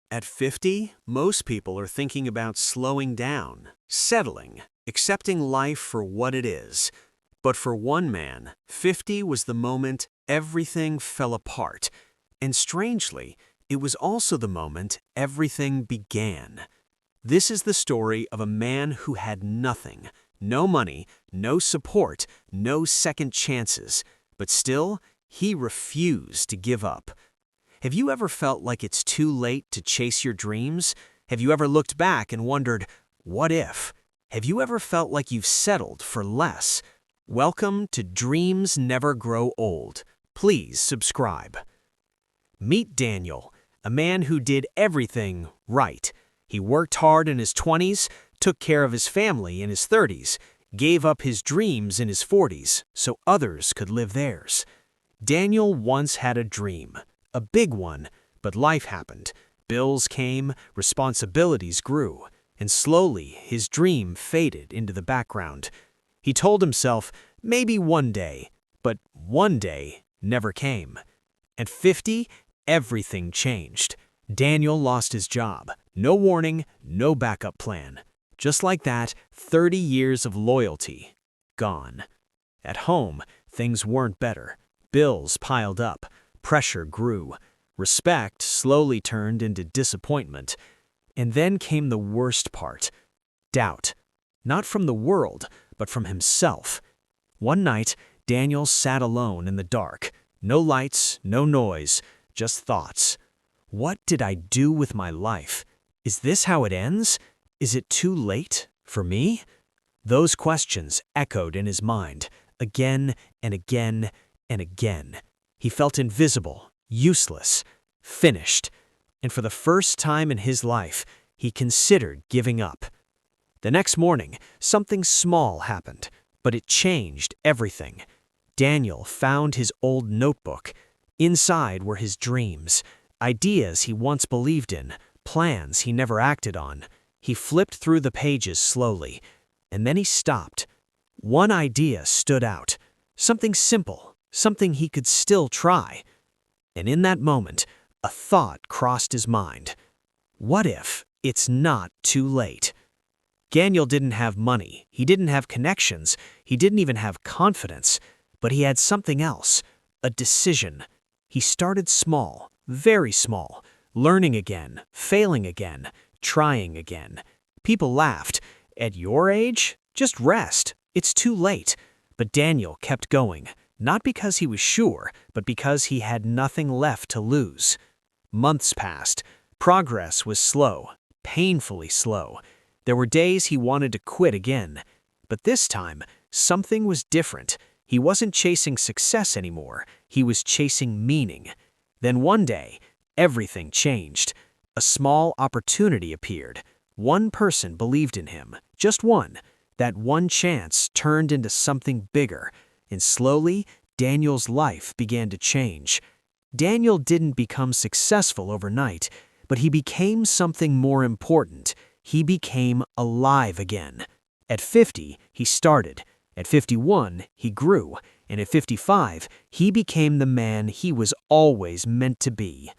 At 50, most people are thinking about slowing down, settling, accepting life for what it is. But for one man, 50 was the moment everything fell apart. And strangely, it was also the moment everything began. This is the story of a man who had nothing, no money, no support, no second chances. But still, he refused to give up. Have you ever felt like it's too late to chase your dreams? Have you ever looked back and wondered, what if? Have you ever felt like you've settled for less? Welcome to Dreams Never Grow Old. Please subscribe. Meet Daniel, a man who did everything right. He worked hard in his 20s, took care of his family in his 30s, gave up his dreams in his 40s so others could live theirs. Daniel once had a dream. A big one, but life happened. Bills came, responsibilities grew, and slowly his dream faded into the background. He told himself, maybe one day, but one day never came. At 50, everything changed. Daniel lost his job. No warning, no backup plan. Just like that, 30 years of loyalty, gone. At home, things weren't better. Bills piled up. Pressure grew. Respect slowly turned into disappointment. And then came the worst part. Doubt. Not from the world, but from himself. One night, Daniel sat alone in the dark. No lights, no noise, just thoughts. What did I do with my life? Is this how it ends? Is it too late for me? Those questions echoed in his mind, again and again and again. He felt invisible, useless, finished, and for the first time in his life, he considered giving up. The next morning, something small happened, but it changed everything. Daniel found his old notebook. Inside were his dreams, ideas he once believed in, plans he never acted on. He flipped through the pages slowly, and then he stopped. One idea stood out, something simple. Something he could still try. And in that moment, a thought crossed his mind. What if it's not too late? Daniel didn't have money, he didn't have connections, he didn't even have confidence, but he had something else, a decision. He started small, very small, learning again, failing again, trying again. People laughed. At your age? Just rest. It's too late. But Daniel kept going. Not because he was sure, but because he had nothing left to lose. Months passed. Progress was slow, painfully slow. There were days he wanted to quit again. But this time, something was different. He wasn't chasing success anymore. He was chasing meaning. Then one day, everything changed. A small opportunity appeared. One person believed in him, just one. That one chance turned into something bigger. And slowly, Daniel's life began to change. Daniel didn't become successful overnight, but he became something more important. He became alive again. At 50, he started. At 51, he grew. And at 55, he became the man he was always meant to be.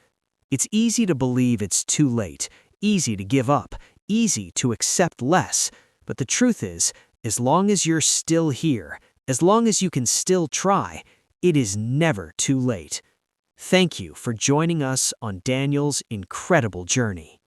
It's easy to believe it's too late, easy to give up, easy to accept less. But the truth is, as long as you're still here, as long as you can still try, it is never too late. Thank you for joining us on Daniel's incredible journey.